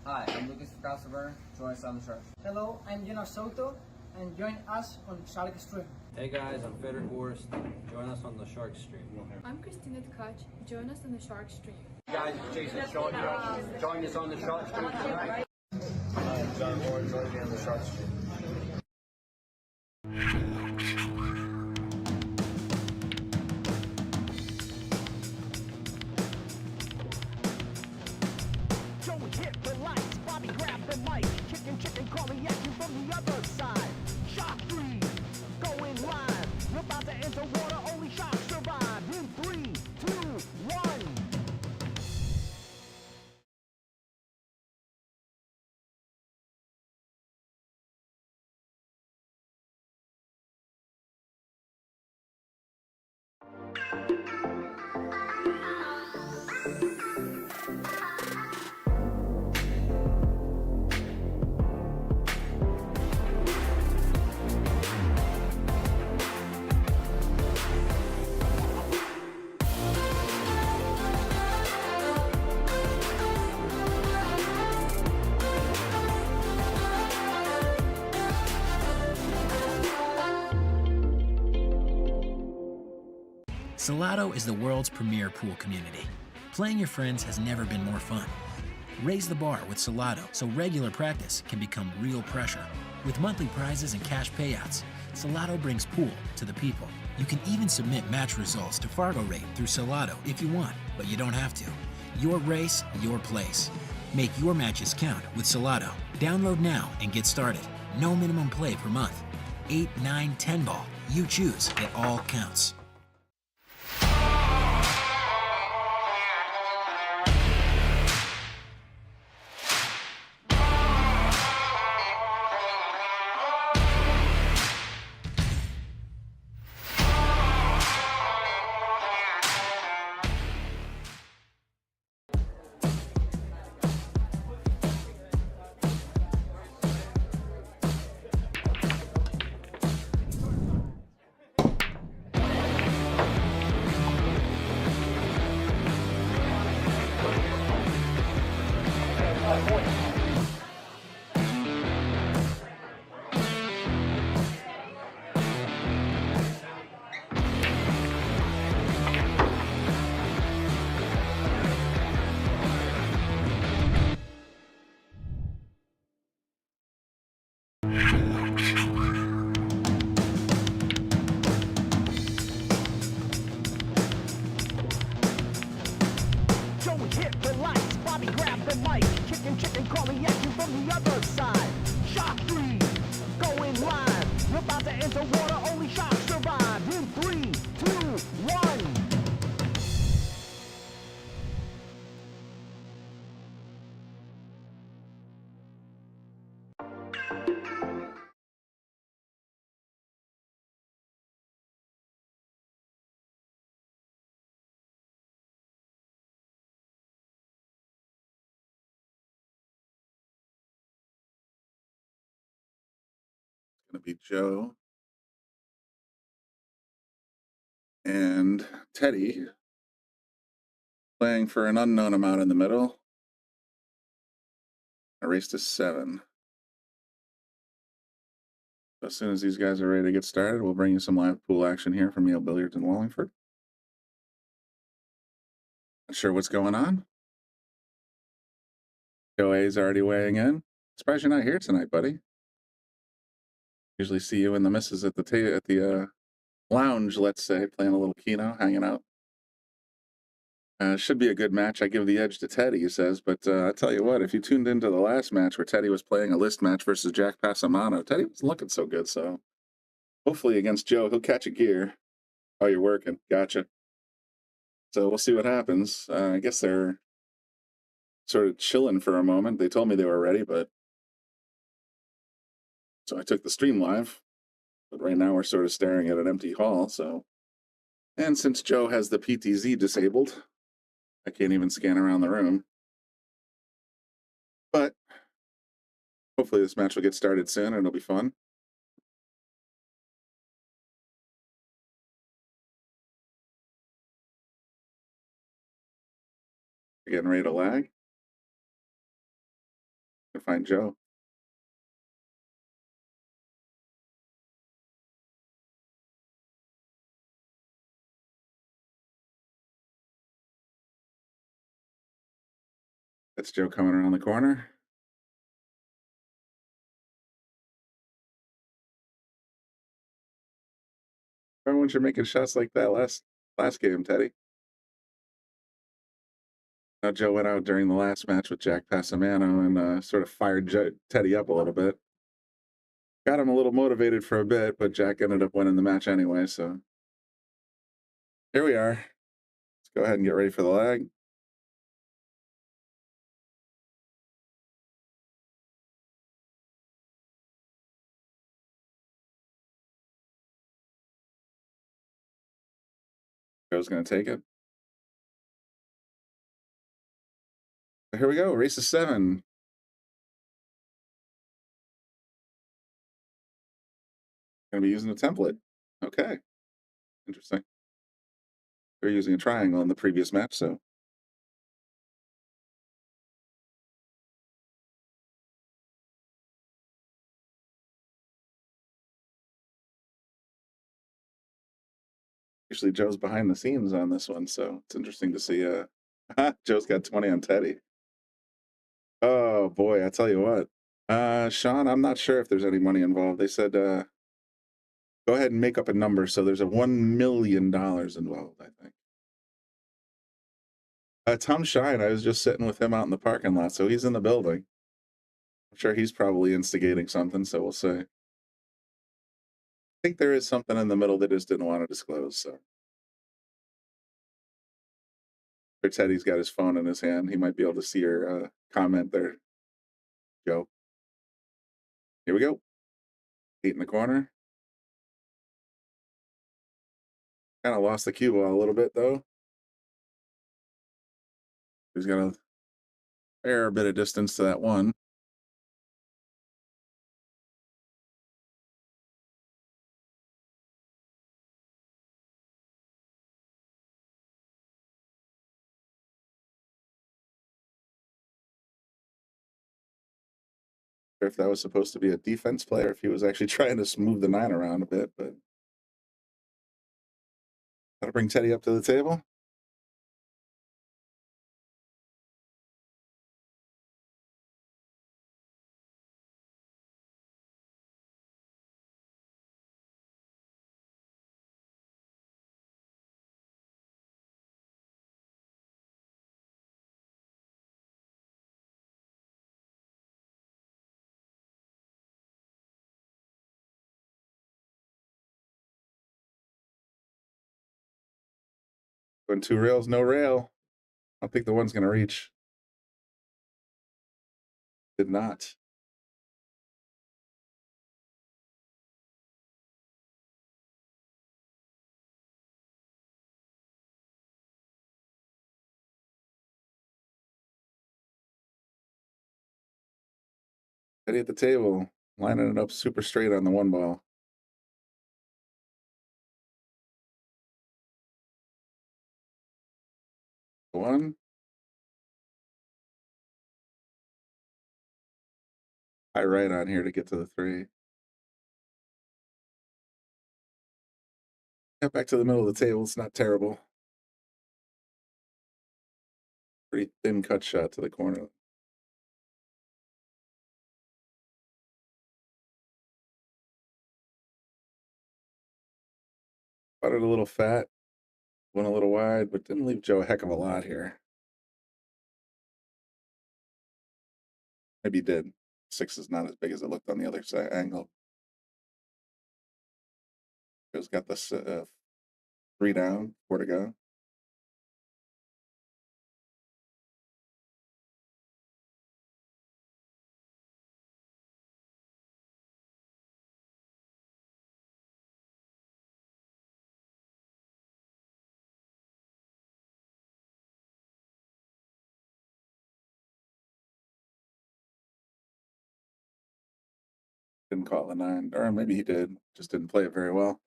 Hi, I'm Lucas Crossover. Join us on the Shark Stream. Hello, I'm Salotto, and join us on Shark Stream. Hey guys, I'm Frederick Horst. Join us on the Shark Stream. I'm Christina Tkach. Join us on the Shark Stream. Hey guys, it's Jason Sean here. Join us on the Shark Stream tonight. I'm John Moore. Join me on the Shark Stream. Joey hit the lights, Bobby grabbed the mic. Chicken, calling at you from the other side. Shock 3, going live. We're about to enter water, only shock survive. In 3, 2, 1. Salotto is the world's premier pool community. Playing your friends has never been more fun. Raise the bar with Salotto so regular practice can become real pressure. With monthly prizes and cash payouts, Salotto brings pool to the people. You can even submit match results to Fargo Rate through Salotto if you want, but you don't have to. Your race, your place. Make your matches count with Salotto. Download now and get started. No minimum play per month. 8, 9, 10 ball. You choose. It all counts. Joey hit the lights, Bobby grabbed the mic. Chicken, calling at you from the other side. Shock 3, going live. We're about to enter water, only shock survive. In 3, 2, 1. Going to be Joe and Teddy playing for an unknown amount in the middle. A race to 7. As soon as these guys are ready to get started, we'll bring you some live pool action here from Yale Billiards in Wallingford. Not sure what's going on. Joe A's already weighing in. Surprised you're not here tonight, buddy. Usually see you and the missus at the lounge, let's say, playing a little Keno, hanging out. Should be a good match. I give the edge to Teddy, he says. But I tell you what, if you tuned into the last match where Teddy was playing a list match versus Jack Passamano, Teddy was looking so good. So hopefully against Joe, he'll catch a gear. Oh, you're working. Gotcha. So we'll see what happens. I guess they're sort of chilling for a moment. They told me they were ready, but so I took the stream live. But right now we're sort of staring at an empty hall. So, and since Joe has the PTZ disabled, I can't even scan around the room. But hopefully this match will get started soon and it'll be fun. You're getting ready to lag. find Joe. That's Joe coming around the corner. Remember when you're making shots like that last game, Teddy? Now Joe went out during the last match with Jack Passamano and sort of fired Teddy up a little bit. Got him a little motivated for a bit, but Jack ended up winning the match anyway, so here we are. Let's go ahead and get ready for the leg. Joe's going to take it. Here we go, race of 7. Going to be using a template. Okay, interesting. They're using a triangle in the previous match, so. Usually Joe's behind the scenes on this one, so it's interesting to see. Joe's got 20 on Teddy. Oh boy, I tell you what. Sean, I'm not sure if there's any money involved. They said go ahead and make up a number, so there's a $1 million involved, I think. Tom Shine, I was just sitting with him out in the parking lot, so he's in the building. I'm sure he's probably instigating something, so we'll see. I think there is something in the middle they just didn't want to disclose, so. Teddy's got his phone in his hand. He might be able to see your comment there, Joe. Here we go. 8 in the corner. Kind of lost the cue ball a little bit, though. He's got a fair bit of distance to that one. If that was supposed to be a defense player, if he was actually trying to move the 9 around a bit, but gotta bring Teddy up to the table. Going 2 rails, no rail. I don't think the one's gonna reach. Did not. Teddy at the table, lining it up super straight on the 1 ball. The 1. High right on here to get to the 3. Get back to the middle of the table. It's not terrible. Pretty thin cut shot to the corner. Butted a little fat, went a little wide, but didn't leave Joe a heck of a lot here. Maybe he did. 6 is not as big as it looked on the other side angle. Joe's got this 3 down, 4 to go. Didn't call it the 9, or maybe he did, just didn't play it very well.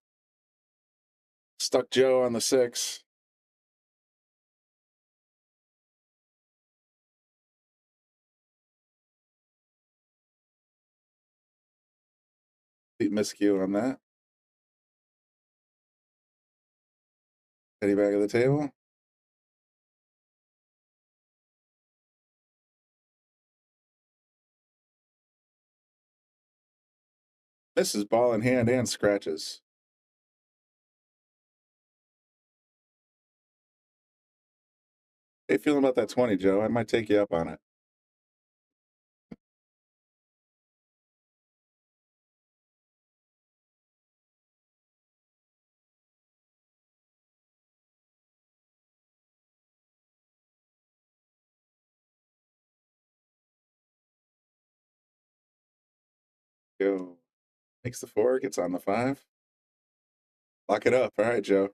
Stuck Joe on the 6. Miscue on that. Teddy back of the table. This is ball in hand and scratches. How you feeling about that 20, Joe? I might take you up on it. Go. Makes the 4, gets on the 5. Lock it up. All right, Joe.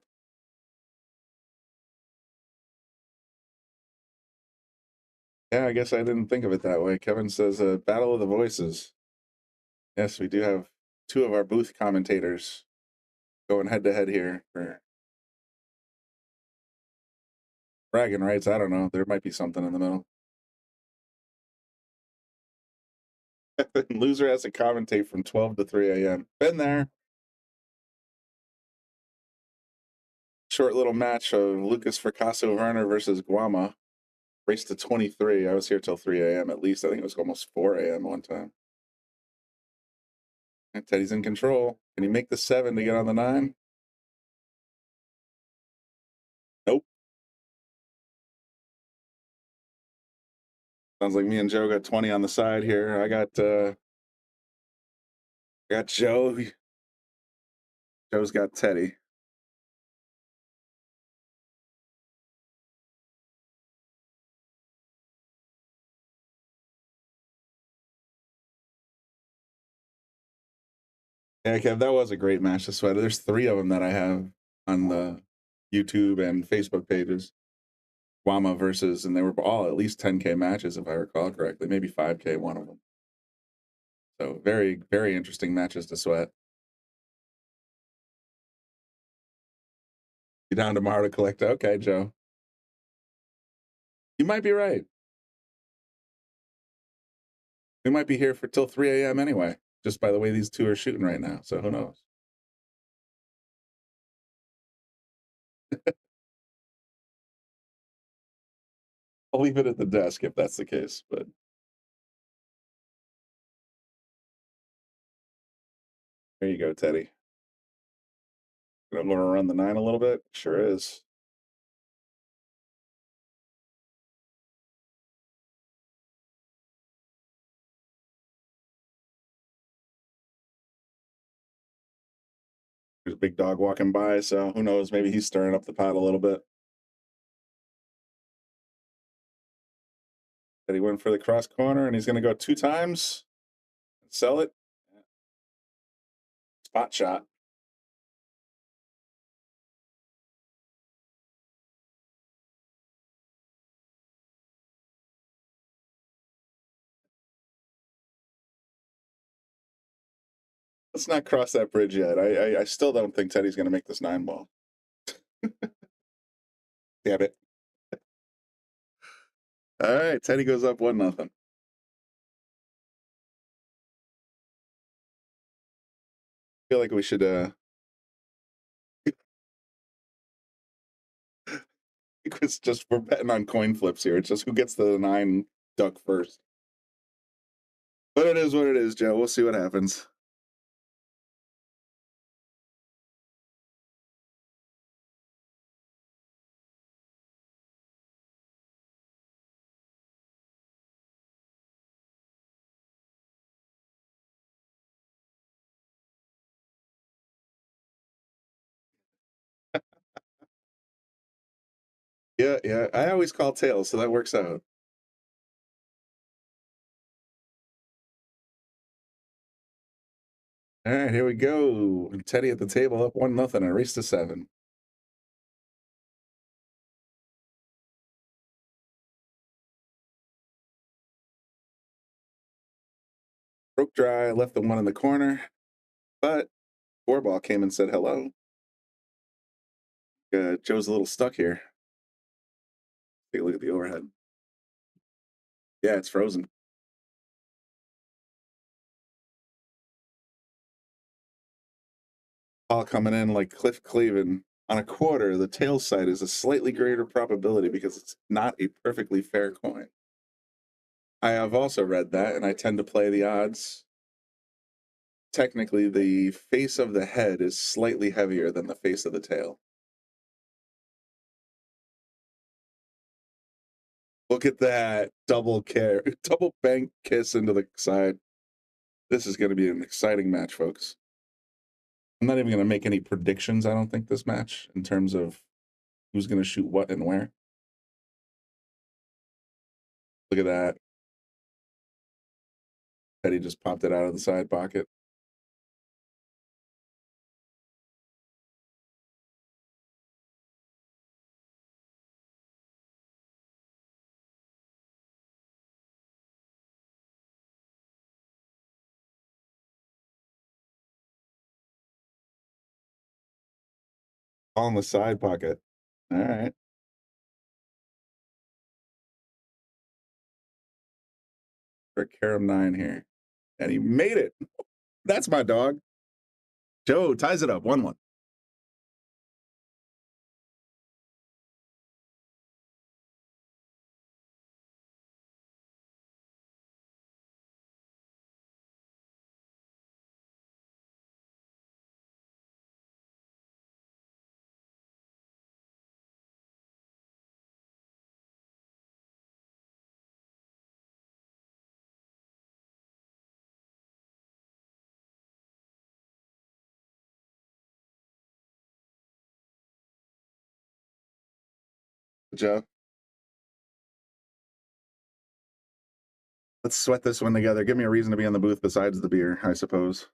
Yeah, I guess I didn't think of it that way. Kevin says, Battle of the Voices. Yes, we do have 2 of our booth commentators going head-to-head here for bragging rights. I don't know. There might be something in the middle. Loser has to commentate from 12 to 3 a.m. Been there. Short little match of Lucas Fracasso Werner versus Guama. Race to 23. I was here till 3 a.m. at least. I think it was almost 4 a.m. one time. And Teddy's in control. Can he make the 7 to get on the 9? Nope. Sounds like me and Joe got 20 on the side here. I got Joe. Joe's got Teddy. Yeah, Kev, that was a great match to sweat. There's 3 of them that I have on the YouTube and Facebook pages. Guama versus, and they were all at least 10K matches, if I recall correctly. Maybe 5K, one of them. So very, very interesting matches to sweat. You down tomorrow to collect? Okay, Joe. You might be right. We might be here for till 3 a.m. anyway, just by the way these 2 are shooting right now. So who knows? I'll leave it at the desk if that's the case, but there you go, Teddy. I'm going to run the 9 a little bit. Sure is. There's a big dog walking by, so who knows? Maybe he's stirring up the pot a little bit. Teddy went for the cross corner, and he's going to go 2 times. Sell it. Spot shot. Let's not cross that bridge yet. I still don't think Teddy's going to make this 9 ball. Damn it. All right, Teddy goes up 1-0. Feel like we should it's just we're betting on coin flips here. It's just who gets the 9 duck first. But it is what it is, Joe. We'll see what happens. Yeah. I always call tails, so that works out. All right, here we go. Teddy at the table up 1-0 and race to 7. Broke dry, left the 1 in the corner, but 4 ball came and said hello. Joe's a little stuck here. Take a look at the overhead. Yeah, it's frozen. Paul coming in like Cliff Clavin on a quarter. The tail side is a slightly greater probability because it's not a perfectly fair coin. I have also read that, and I tend to play the odds. Technically, the face of the head is slightly heavier than the face of the tail. Look at that double bank kiss into the side. This is going to be an exciting match, folks. I'm not even going to make any predictions, I don't think, this match in terms of who's going to shoot what and where. Look at that. Teddy just popped it out of the side pocket. All in the side pocket. All right. For Karam 9 here. And he made it. That's my dog. Joe ties it up 1-1. Joe. Let's sweat this one together. Give me a reason to be in the booth besides the beer, I suppose.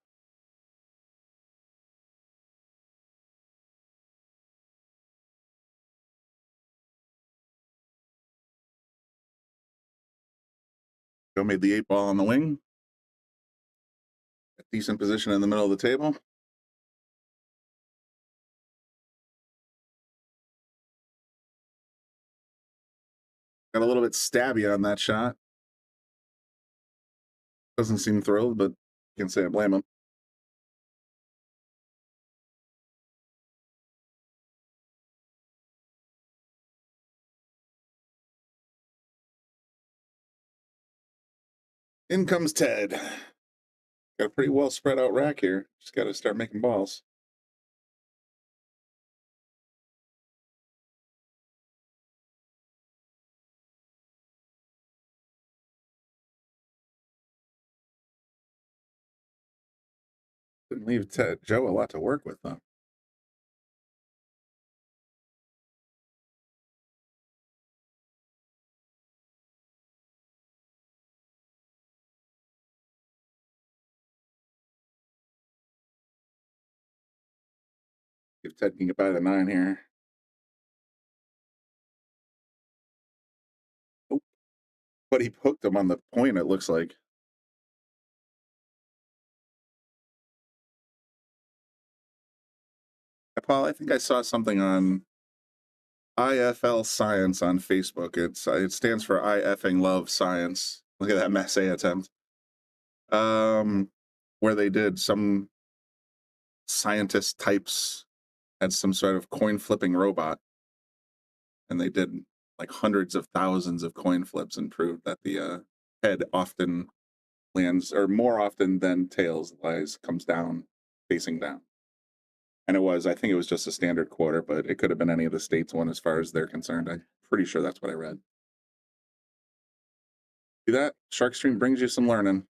Joe made the 8-ball on the wing. A decent position in the middle of the table. Got a little bit stabby on that shot. Doesn't seem thrilled, but can't say I blame him. In comes Ted. Got a pretty well spread out rack here. Just got to start making balls. Didn't leave Joe a lot to work with, though. If Ted can get by the 9 here. Oh, but he hooked him on the point, it looks like. Paul, I think I saw something on IFL Science on Facebook. It stands for I effing love science. Look at that Massey attempt. Where they did some scientist types had some sort of coin flipping robot, and they did like hundreds of thousands of coin flips and proved that the head often lands, or more often than tails comes down, facing down. And I think it was just a standard quarter, but it could have been any of the states one as far as they're concerned. I'm pretty sure that's what I read. See that? Shark Stream brings you some learning.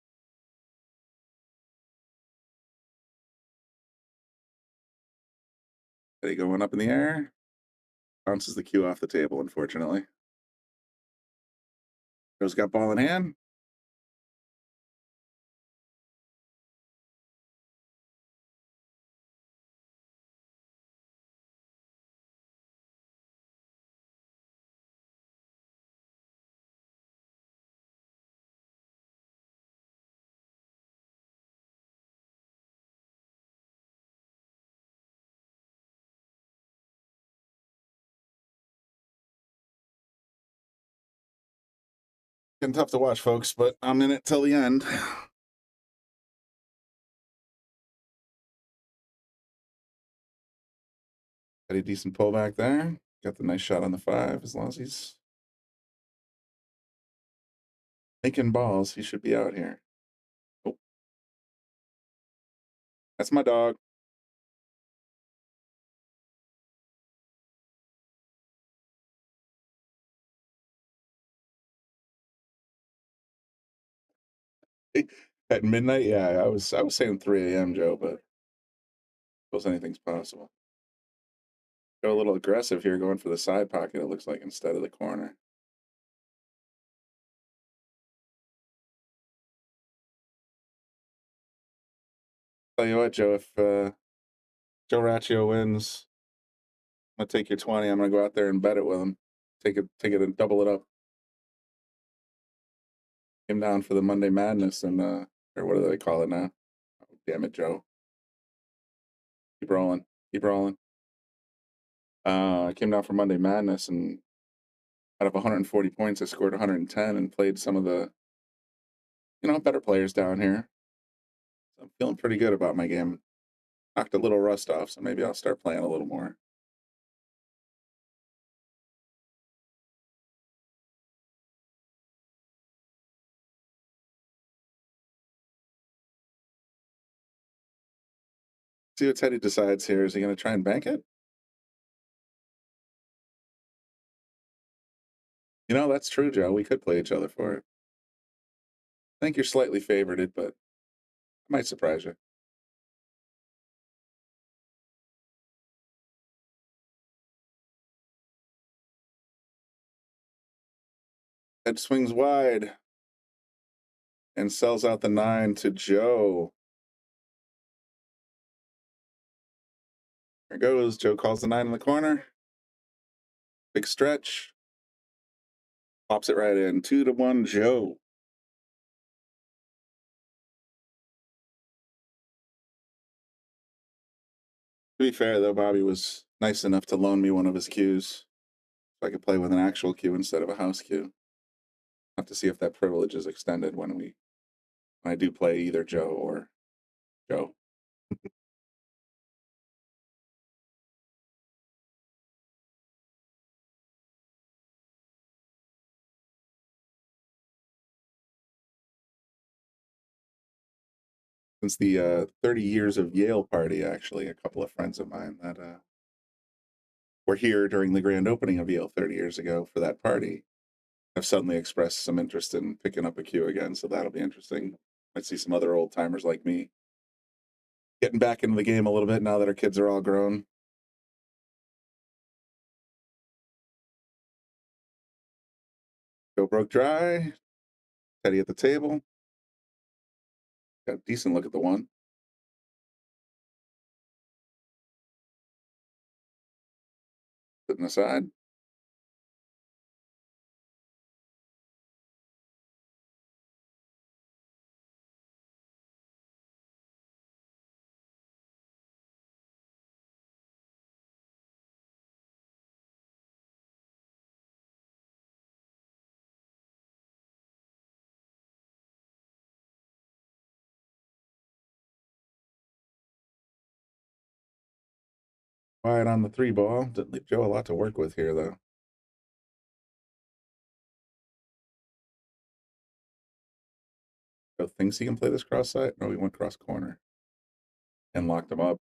Teddy going up in the air. Bounces the cue off the table, unfortunately. Joe's got ball in hand. Getting tough to watch, folks, but I'm in it till the end. Got a decent pullback there. Got the nice shot on the 5. As long as he's making balls, he should be out here. Oh, that's my dog. At midnight, yeah, I was saying 3 a.m., Joe, but I suppose anything's possible. Go a little aggressive here, going for the side pocket, it looks like, instead of the corner. Tell you what, Joe, if Joe Raccio wins, I'm gonna take your 20. I'm gonna go out there and bet it with him. Take it and double it up. Came down for the Monday Madness and or what do they call it now? Oh, damn it, Joe. Keep rolling. Keep rolling. I came down for Monday Madness, and out of 140 points, I scored 110 and played some of the, better players down here. So I'm feeling pretty good about my game. Knocked a little rust off, so maybe I'll start playing a little more. See what Teddy decides here. Is he going to try and bank it? That's true, Joe. We could play each other for it. I think you're slightly favored, but I might surprise you. Ed swings wide and sells out the 9 to Joe. There goes. Joe calls the 9 in the corner. Big stretch. Pops it right in. 2-1, Joe. To be fair, though, Bobby was nice enough to loan me one of his cues so I could play with an actual cue instead of a house cue. Have to see if that privilege is extended when I do play either Joe or Joe. Since the 30 years of Yale party, actually, a couple of friends of mine that were here during the grand opening of Yale 30 years ago for that party have suddenly expressed some interest in picking up a cue again, so that'll be interesting. Might see some other old timers like me getting back into the game a little bit now that our kids are all grown. Joe broke dry. Teddy at the table. Got a decent look at the 1. Sitting aside. Wide on the 3 ball. Didn't leave Joe a lot to work with here, though. Joe thinks he can play this cross side. No, he went cross corner and locked him up.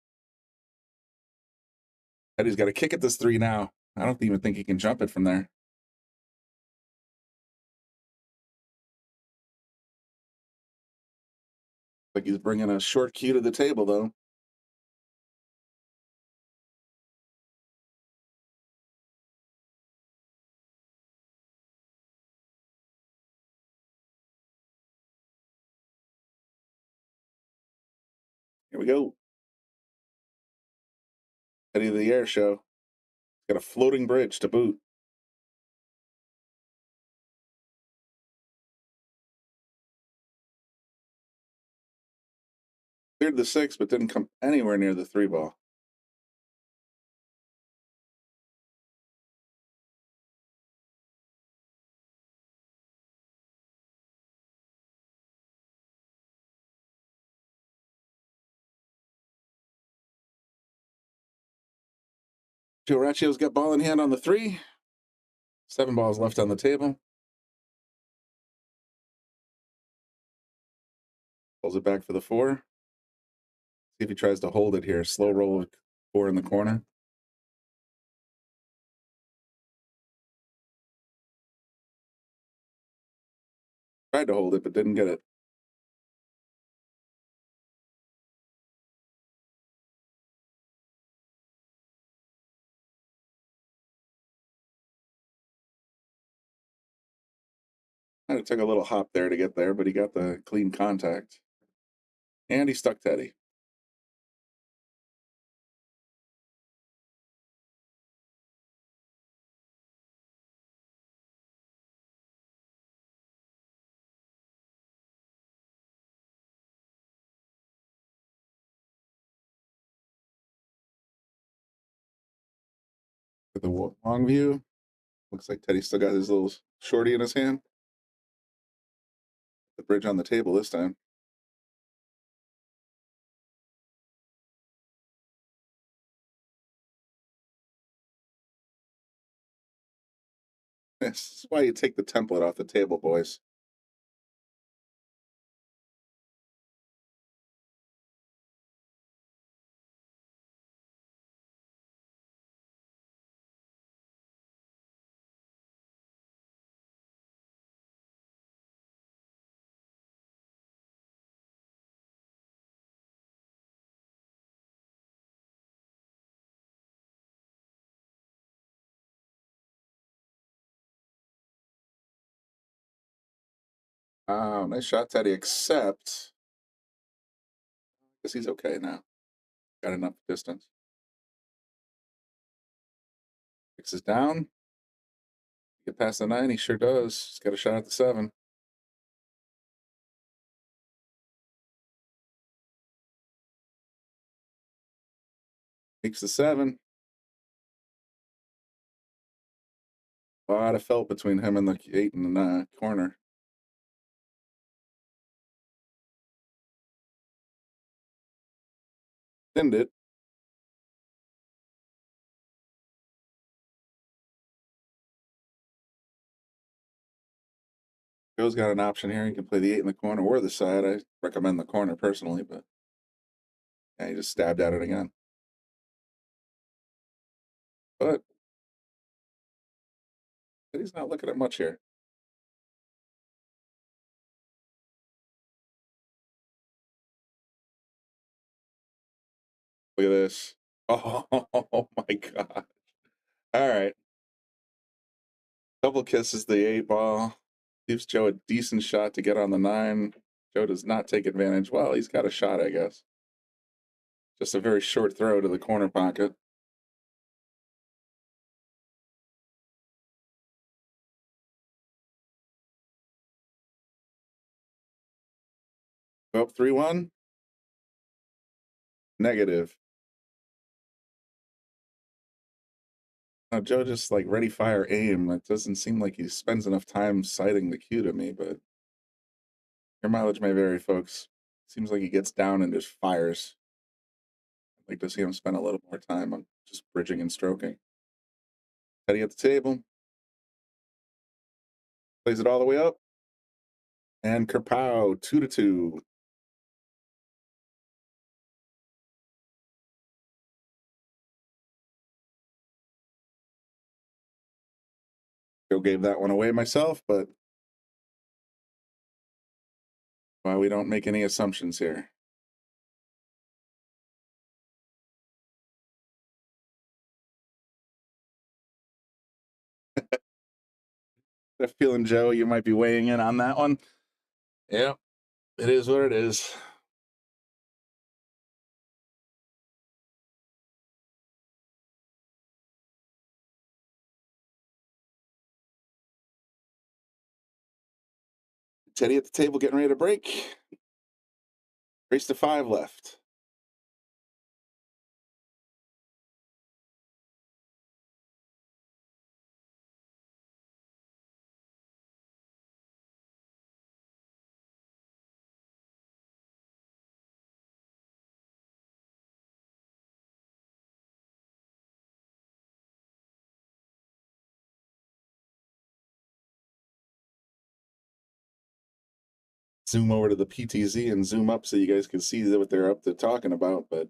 Eddie's got to kick at this 3 now. I don't even think he can jump it from there. Like he's bringing a short cue to the table, though. Here we go. Eddie of the Air Show. Got a floating bridge to boot. Cleared the 6, but didn't come anywhere near the 3 ball. Joe Raccio's got ball in hand on the 3. 7 balls left on the table. Pulls it back for the 4. See if he tries to hold it here. Slow roll of 4 in the corner. Tried to hold it, but didn't get it. Kind of took a little hop there to get there, but he got the clean contact. And he stuck Teddy. With the long view, looks like Teddy still got his little shorty in his hand. The bridge on the table this time. This is why you take the template off the table, boys. Wow, nice shot, Teddy, except I guess he's okay now. Got enough distance. Fixes down. Get past the 9, he sure does. He's got a shot at the 7. Makes the 7. A lot of felt between him and the 8 in the corner. Thinned it. Joe's got an option here. He can play the 8 in the corner or the side. I recommend the corner personally, but yeah, he just stabbed at it again. But he's not looking at much here. Look at this. Oh my God. All right. Double kisses the 8 ball. Gives Joe a decent shot to get on the 9. Joe does not take advantage. Well, he's got a shot, I guess. Just a very short throw to the corner pocket. Go up 3-1. Negative. Now, Joe just like ready, fire, aim. It doesn't seem like he spends enough time sighting the cue to me, but your mileage may vary, folks. Seems like he gets down and just fires. I'd like to see him spend a little more time on just bridging and stroking. Teddy at the table. Plays it all the way up. And Kerpow, 2-2. Joe gave that one away myself, but why we don't make any assumptions here. That feeling, Joe, you might be weighing in on that one. Yeah, it is what it is. Teddy at the table getting ready to break. Race to 5 left. zoom over to the PTZ and zoom up so you guys can see what they're up to talking about, but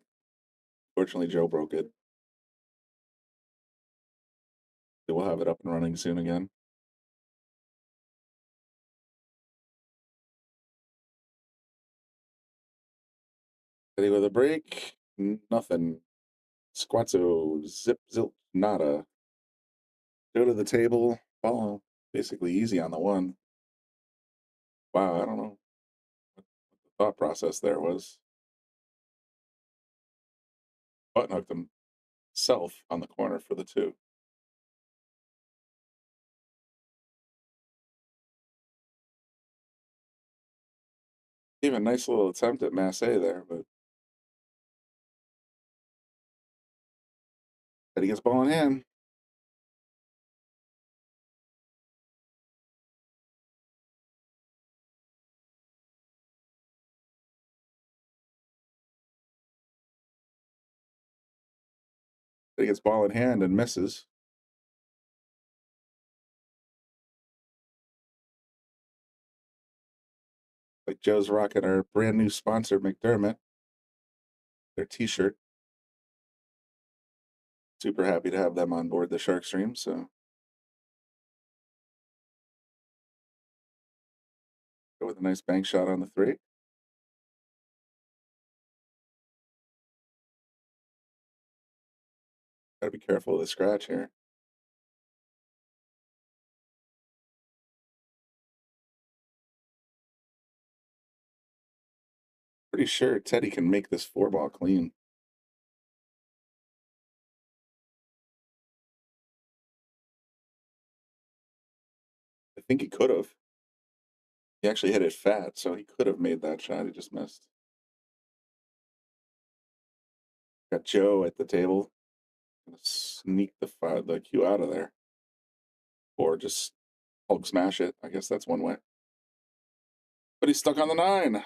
fortunately Joe broke it. We'll have it up and running soon again. Ready with a break? Nothing. Squatzo, zip, zilch, nada. Go to the table. Ball basically easy on the one. Wow, I don't know what the thought process there was. Button hooked himself on the corner for the two. Even nice little attempt at Masse there, but Teddy gets ball in hand. Teddy gets ball in hand and misses. Like Joe's rocking our brand new sponsor, McDermott. Their t-shirt. Super happy to have them on board the Shark Stream, so go with a nice bank shot on the three. Gotta be careful of the scratch here. Pretty sure Teddy can make this 4-ball clean. I think he could have. He actually hit it fat, so he could have made that shot. He just missed. Got Joe at the table. Gonna sneak the cue out of there. Or just Hulk smash it. I guess that's one way. But he's stuck on the 9.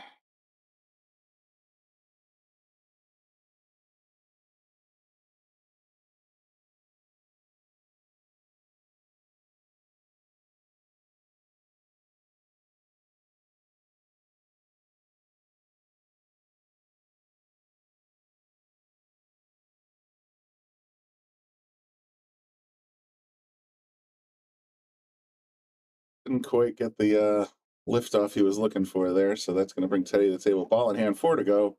Didn't quite get the lift off he was looking for there, so that's going to bring Teddy to the table. Ball in hand, 4 to go.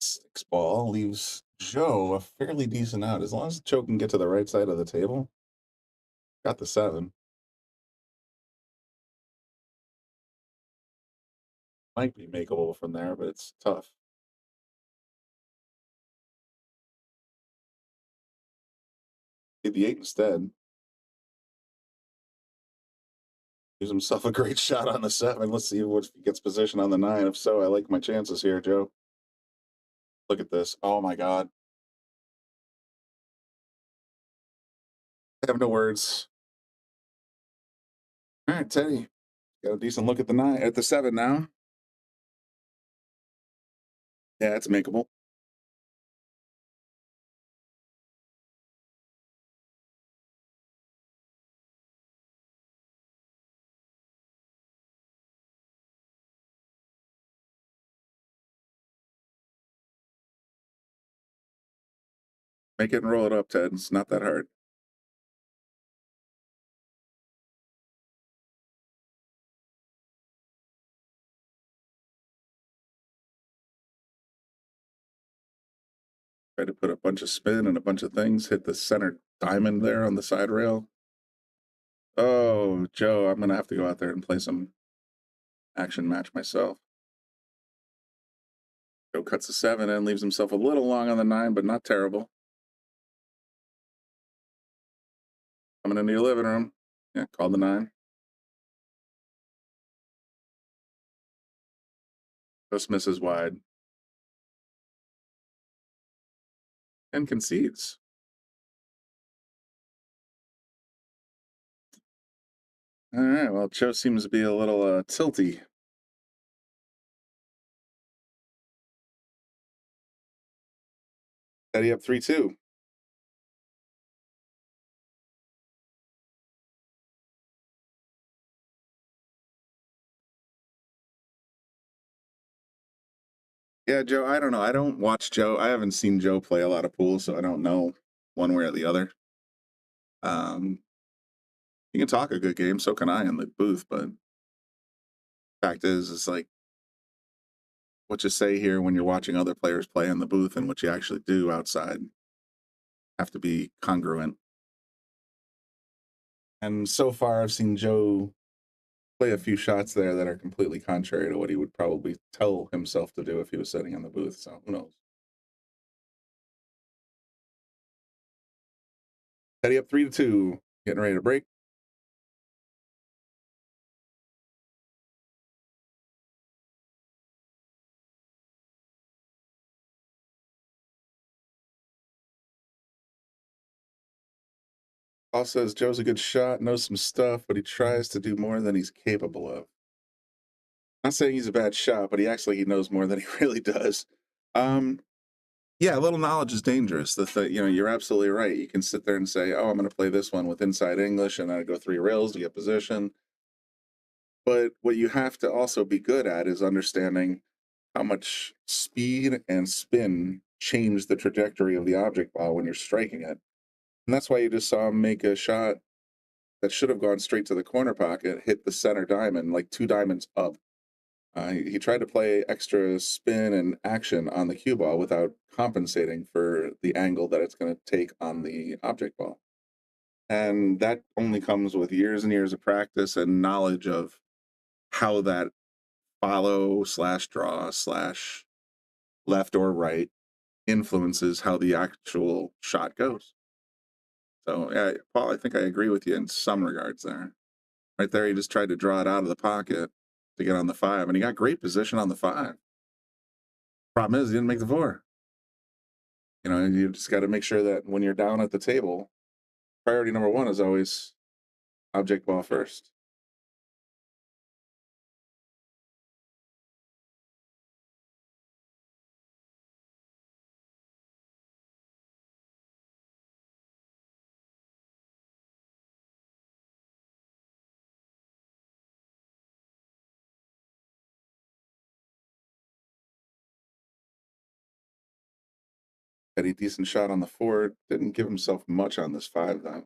Six ball leaves Joe a fairly decent out. As long as Joe can get to the right side of the table, got the 7. Might be makeable from there, but it's tough. Did the 8 instead. Gives himself a great shot on the 7. Let's see if he gets position on the 9. If so, I like my chances here, Joe. Look at this. Oh my God. I have no words. All right, Teddy. Got a decent look at the 9 at the 7 now. Yeah, it's makeable. Make it and roll it up, Ted. It's not that hard. Try to put a bunch of spin and a bunch of things. Hit the center diamond there on the side rail. Oh, Joe, I'm going to have to go out there and play some action match myself. Joe cuts the 7 and leaves himself a little long on the 9, but not terrible. Coming into your living room. Yeah, call the 9. Just misses wide. And concedes. All right, well, Joe seems to be a little tilty. Teddy up 3-2. Yeah, Joe, I don't know. I don't watch Joe. I haven't seen Joe play a lot of pool, so I don't know one way or the other. You can talk a good game, so can I in the booth, but fact is, it's like what you say here when you're watching other players play in the booth and what you actually do outside have to be congruent. And so far, I've seen Joe play a few shots there that are completely contrary to what he would probably tell himself to do if he was sitting in the booth. So who knows? Teddy up 3-2, getting ready to break. Paul says Joe's a good shot, knows some stuff, but he tries to do more than he's capable of. Not saying he's a bad shot, but he acts like he knows more than he really does. Yeah, a little knowledge is dangerous. You're absolutely right. You can sit there and say, "Oh, I'm going to play this one with inside English, and I go 3 rails to get position." But what you have to also be good at is understanding how much speed and spin change the trajectory of the object ball when you're striking it. And that's why you just saw him make a shot that should have gone straight to the corner pocket, hit the center diamond, like 2 diamonds up. He tried to play extra spin and action on the cue ball without compensating for the angle that it's going to take on the object ball. And that only comes with years and years of practice and knowledge of how that follow / draw / left or right influences how the actual shot goes. So, yeah, Paul, I think I agree with you in some regards there. Right there, he just tried to draw it out of the pocket to get on the 5, and he got great position on the 5. Problem is, he didn't make the 4. You just got to make sure that when you're down at the table, priority number 1 is always object ball first. Had a decent shot on the 4. Didn't give himself much on this 5, though.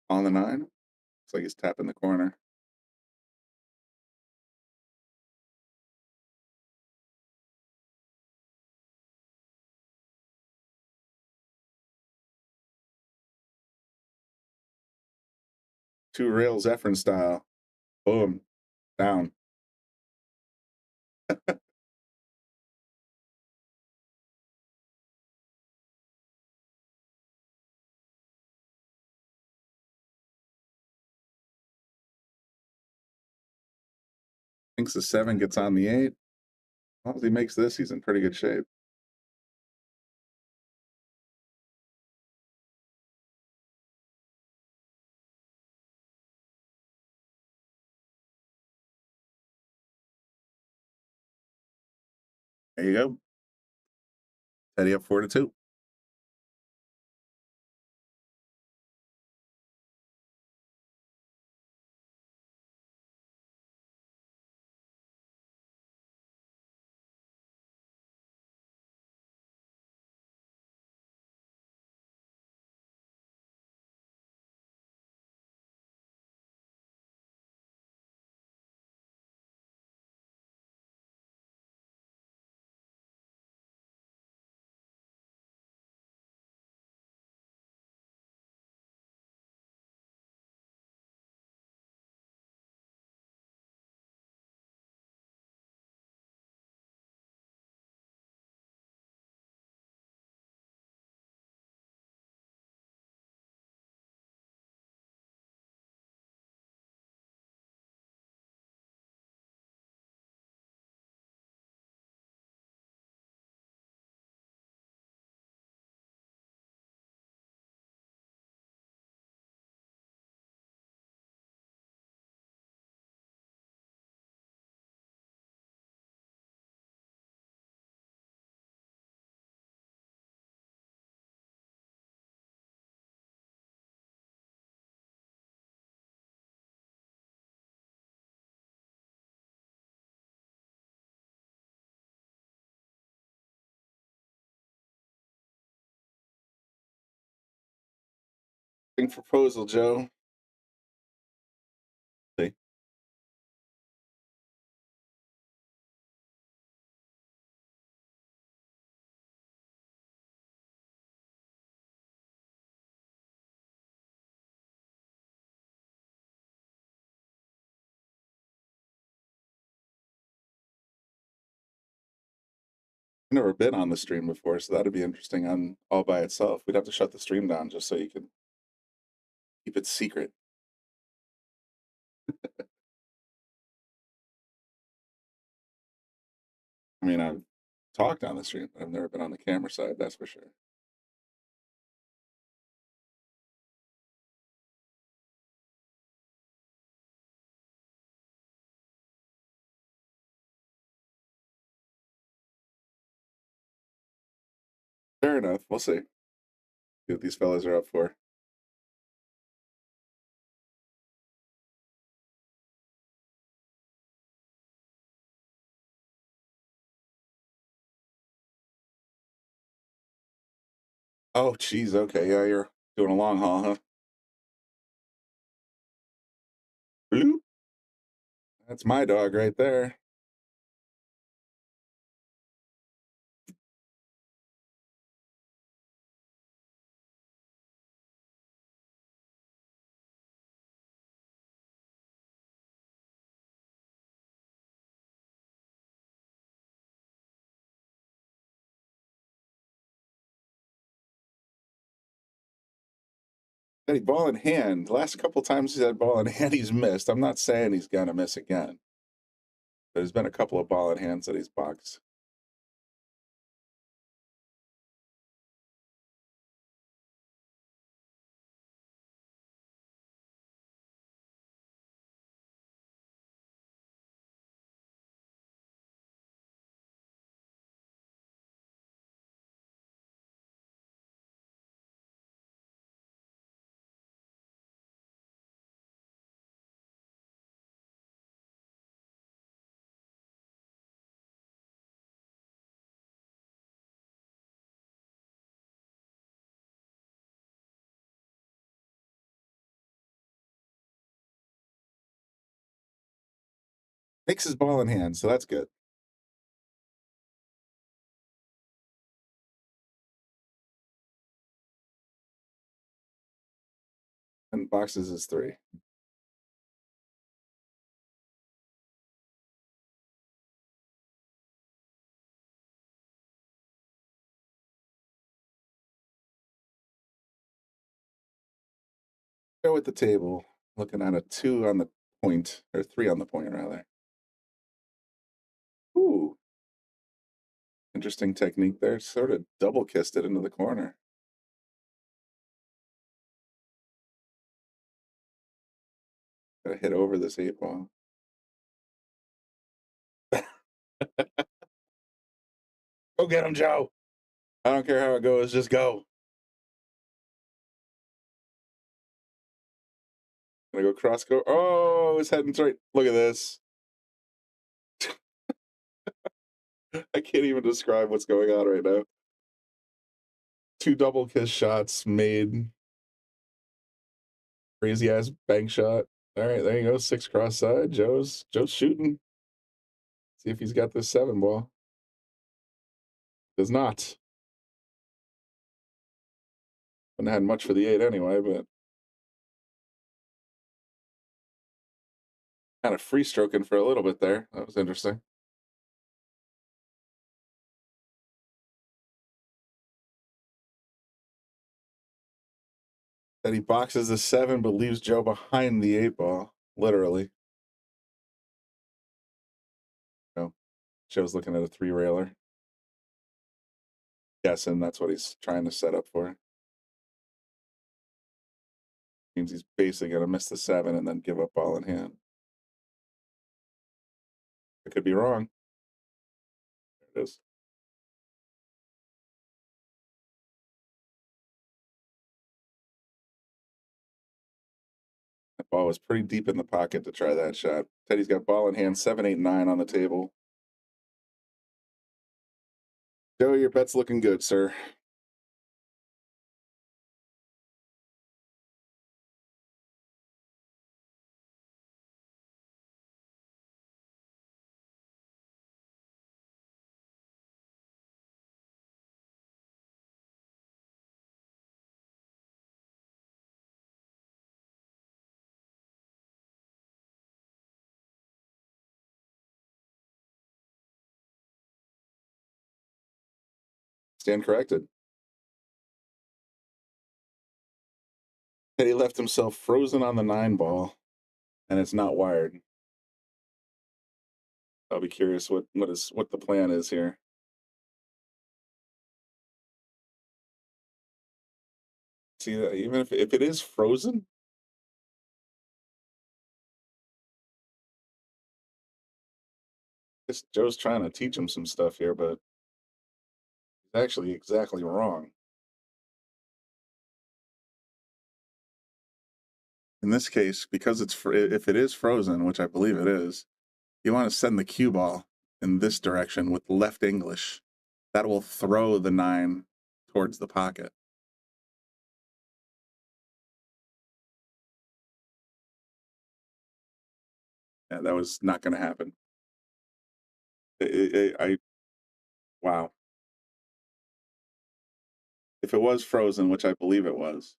On the 9. Looks like he's tapping the corner. Two rails Efren style. Boom. Down. Thinks the 7 gets on the 8. As long as he makes this, he's in pretty good shape. There you go. Teddy up 4-2. Interesting proposal, Joe. See. I've never been on the stream before, so that'd be interesting on all by itself. We'd have to shut the stream down just so you can keep it secret. I mean, I've talked on the stream, but I've never been on the camera side, that's for sure. Fair enough. We'll see. See what these fellas are up for. Oh, geez. Okay. Yeah, you're doing a long haul, huh? Bloop. That's my dog right there. Hey, ball in hand. Last couple times he's had ball in hand, he's missed. I'm not saying he's gonna miss again. There's been a couple of ball in hands that he's boxed. Takes his ball in hand, so that's good. And boxes his 3. Go at the table, looking at a 2 on the point, or 3 on the point, rather. Ooh. Interesting technique there. Sort of double kissed it into the corner. Gotta hit over this 8 ball. Go get him, Joe. I don't care how it goes, just go. Gonna go cross go. Oh, his heading straight. Look at this. I can't even describe what's going on right now. 2 double kiss shots made. Crazy ass bank shot. All right, there you go. 6 cross side. Joe's shooting. See if he's got this 7 ball. Does not. Wouldn't have had much for the 8 anyway, but kind of free stroking for a little bit there. That was interesting. That he boxes the 7 but leaves Joe behind the 8 ball, literally. No, Joe's looking at a 3 railer. Guessing that's what he's trying to set up for. Means he's basically gonna miss the 7 and then give up ball in hand. I could be wrong. There it is. That ball was pretty deep in the pocket to try that shot. Teddy's got ball in hand, 7, 8, 9 on the table. Joe, your bet's looking good, sir. Stand corrected. Teddy left himself frozen on the 9 ball, and it's not wired. I'll be curious what the plan is here. See that even if it is frozen, this Joe's trying to teach him some stuff here, but he's actually exactly wrong. In this case, because if it is frozen, which I believe it is, you want to send the cue ball in this direction with left English. That will throw the 9 towards the pocket. Yeah, that was not going to happen. Wow. If it was frozen, which I believe it was,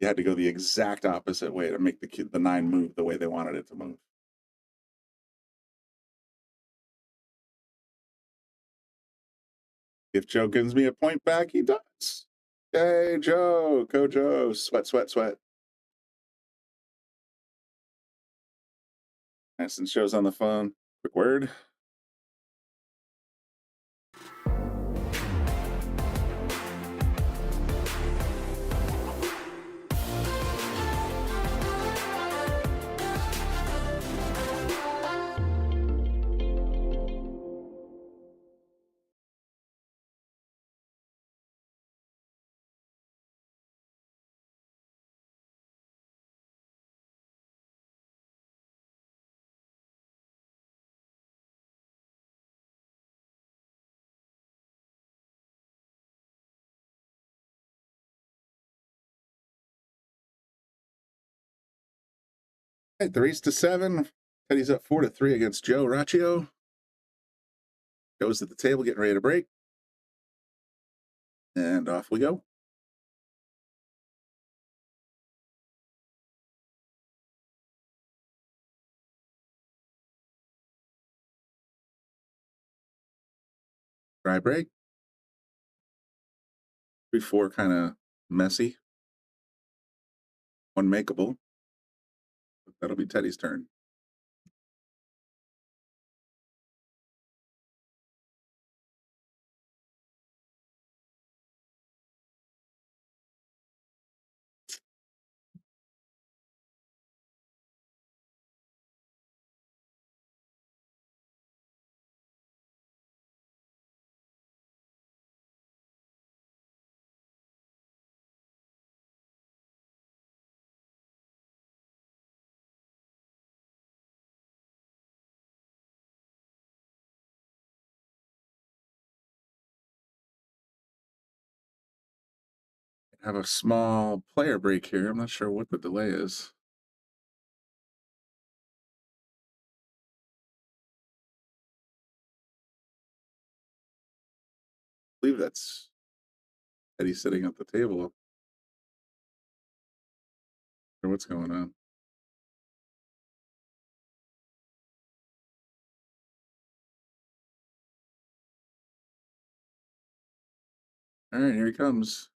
you had to go the exact opposite way to make the 9 move the way they wanted it to move. If Joe gives me a point back, he does. Yay, Joe. Go, Joe. Sweat, sweat, sweat. And since Joe's on the phone, quick word. Hey, 3-7. Teddy's up 4-3 against Joe Raccio. Joe's at the table getting ready to break. And off we go. Dry break. 3-4 kind of messy. Unmakeable. But that'll be Teddy's turn. Have a small player break here. I'm not sure what the delay is. I believe that's Eddie sitting at the table. Or what's going on? All right, here he comes.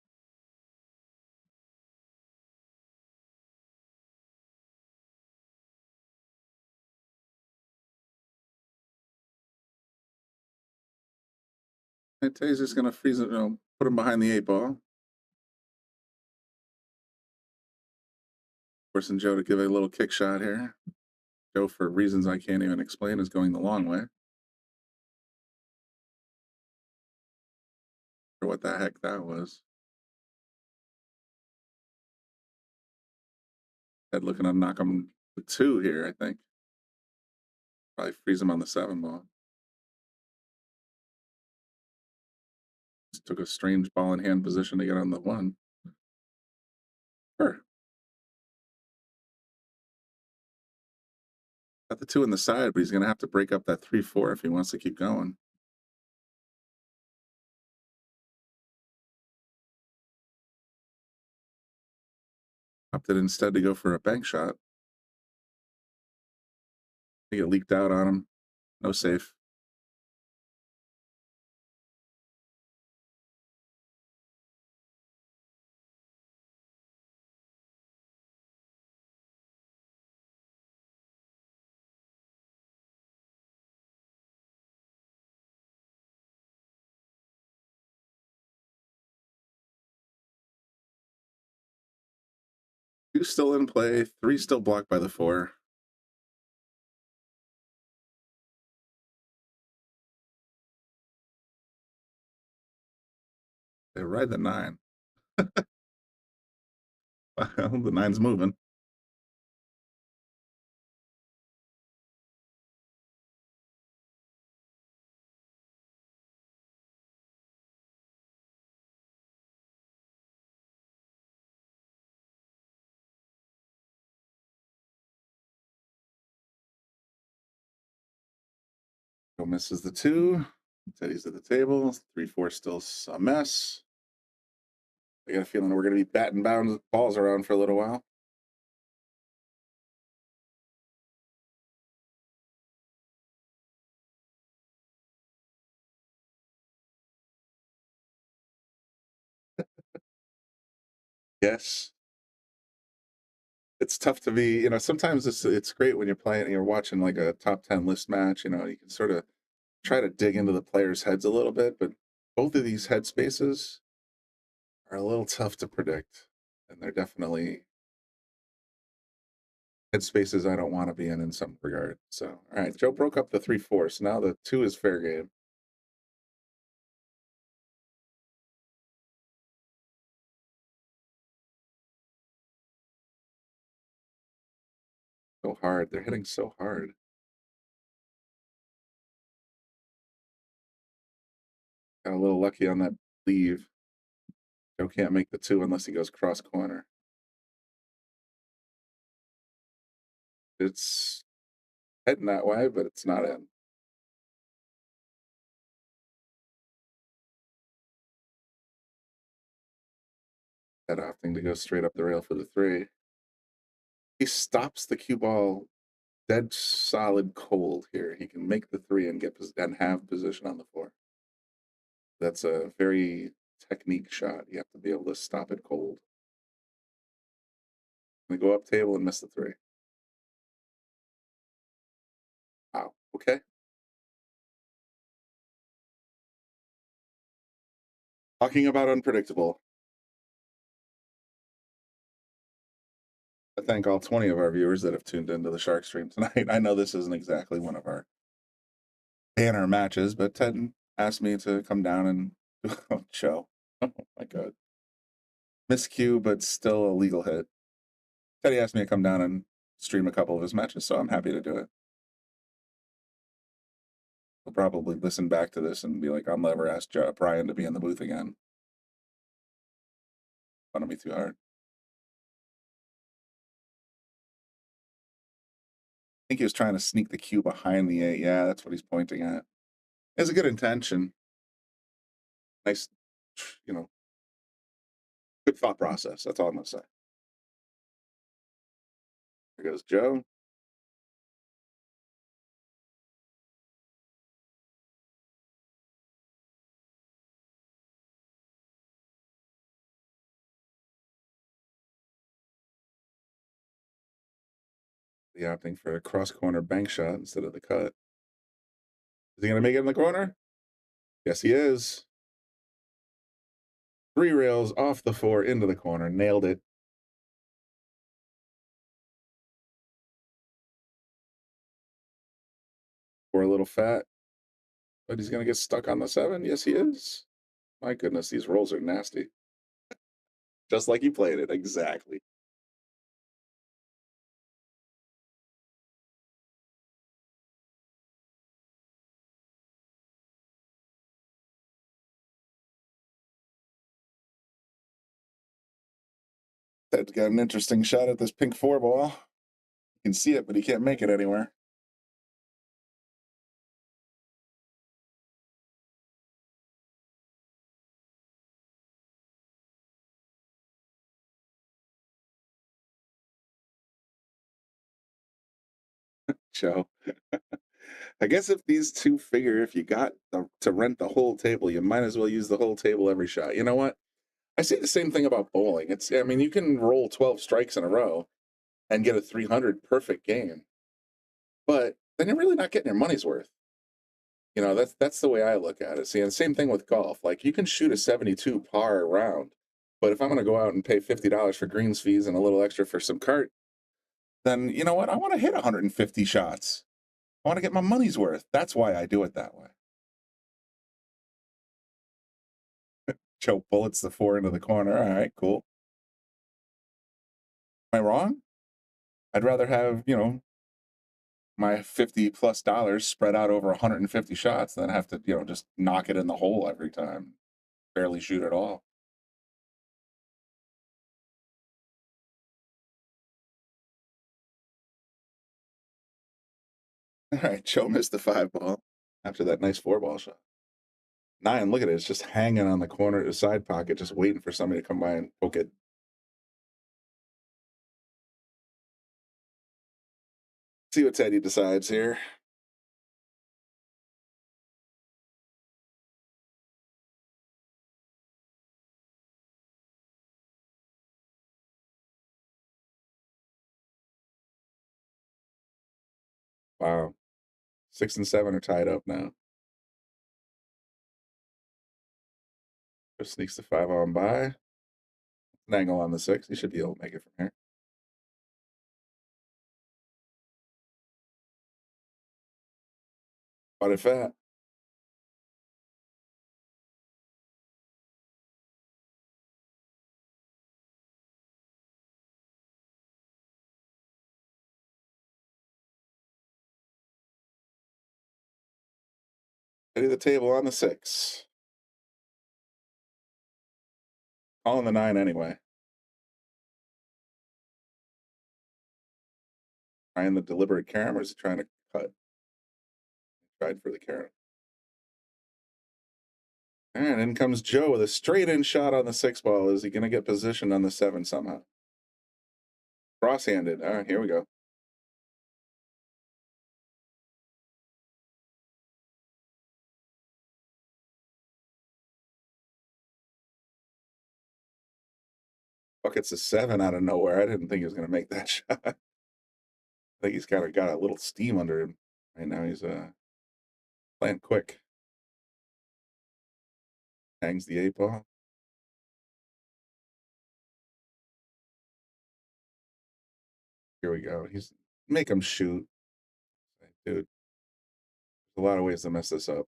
And Teddy's just gonna freeze it, put him behind the 8 ball. Forcing Joe to give a little kick shot here. Joe, for reasons I can't even explain, is going the long way. Or what the heck that was. Ted looking to knock him to 2 here, I think. Probably freeze him on the 7 ball. Just took a strange ball in hand position to get on the 1. Sure. Got the 2 in the side, but he's going to have to break up that 3-4 if he wants to keep going. Opted instead to go for a bank shot. I think it leaked out on him. No safe. 2 still in play, 3 still blocked by the 4. They ride the 9. Well, the 9's moving. Joe misses the 2. Teddy's at the table. 3-4 still a mess. I got a feeling we're going to be batting balls around for a little while. Yes. It's tough to be, sometimes it's great when you're playing and you're watching like a top 10 list match, you can sort of try to dig into the players' heads a little bit, but both of these headspaces are a little tough to predict. And they're definitely headspaces I don't want to be in some regard. So, all right, Joe broke up the 3-4, so now the 2 is fair game. So hard. They're hitting so hard. Got a little lucky on that leave. Joe can't make the 2 unless he goes cross corner. It's heading that way, but it's not in. That opting to go straight up the rail for the 3. He stops the cue ball dead solid cold here. He can make the 3 and have position on the 4. That's a very technique shot. You have to be able to stop it cold. We go up table and miss the 3. Wow. Okay. Talking about unpredictable. I thank all 20 of our viewers that have tuned into the Shark stream tonight. I know this isn't exactly one of our banner matches, but Ted asked me to come down and do a show. Oh my God. Miscue, but still a legal hit. Teddy asked me to come down and stream a couple of his matches, so I'm happy to do it. He'll probably listen back to this and be like, I'll never ask Brian to be in the booth again. Fun of me too hard. I think he was trying to sneak the cue behind the 8. Yeah, that's what he's pointing at. It's a good intention. Nice, good thought process. That's all I'm going to say. There goes Joe. The opting for a cross corner bank shot instead of the cut. Is he going to make it in the corner? Yes, he is. 3 rails off the 4 into the corner. Nailed it. We're a little fat, but he's going to get stuck on the 7. Yes, he is. My goodness, these rolls are nasty. Just like he played it. Exactly. Ted's got an interesting shot at this pink 4 ball. You can see it, but he can't make it anywhere. Joe. I guess if these 2 figure, if you got to rent the whole table, you might as well use the whole table every shot. You know what? I say the same thing about bowling. You can roll 12 strikes in a row and get a 300 perfect game, but then you're really not getting your money's worth. That's the way I look at it. See, and same thing with golf. Like, you can shoot a 72 par round, But if I'm going to go out and pay $50 for greens fees and a little extra for some cart, then you know what? I want to hit 150 shots. I want to get my money's worth. That's why I do it that way. Joe bullets the 4 into the corner. All right, cool. Am I wrong? I'd rather have, you know, my $50+ spread out over 150 shots than have to, you know, just knock it in the hole every time. Barely shoot at all. All right, Joe missed the 5-ball after that nice 4-ball shot. 9, look at it. It's just hanging on the corner of the side pocket, just waiting for somebody to come by and poke it. See what Teddy decides here. Wow. 6 and 7 are tied up now. Just sneaks the 5 on by. An angle on the 6. He should be able to make it from here. But if that. Teddy the table on the 6. Calling the 9 anyway. Trying the deliberate carom, or is he trying to cut? Tried for the carom. And in comes Joe with a straight in shot on the 6-ball. Is he going to get positioned on the 7 somehow? Cross-handed. All right, here we go. Buckets a 7 out of nowhere. I didn't think he was going to make that shot. I think he's kind of got a little steam under him right now. He's playing quick. Hangs the 8-ball. Here we go. He's make him shoot. Dude, there's a lot of ways to mess this up.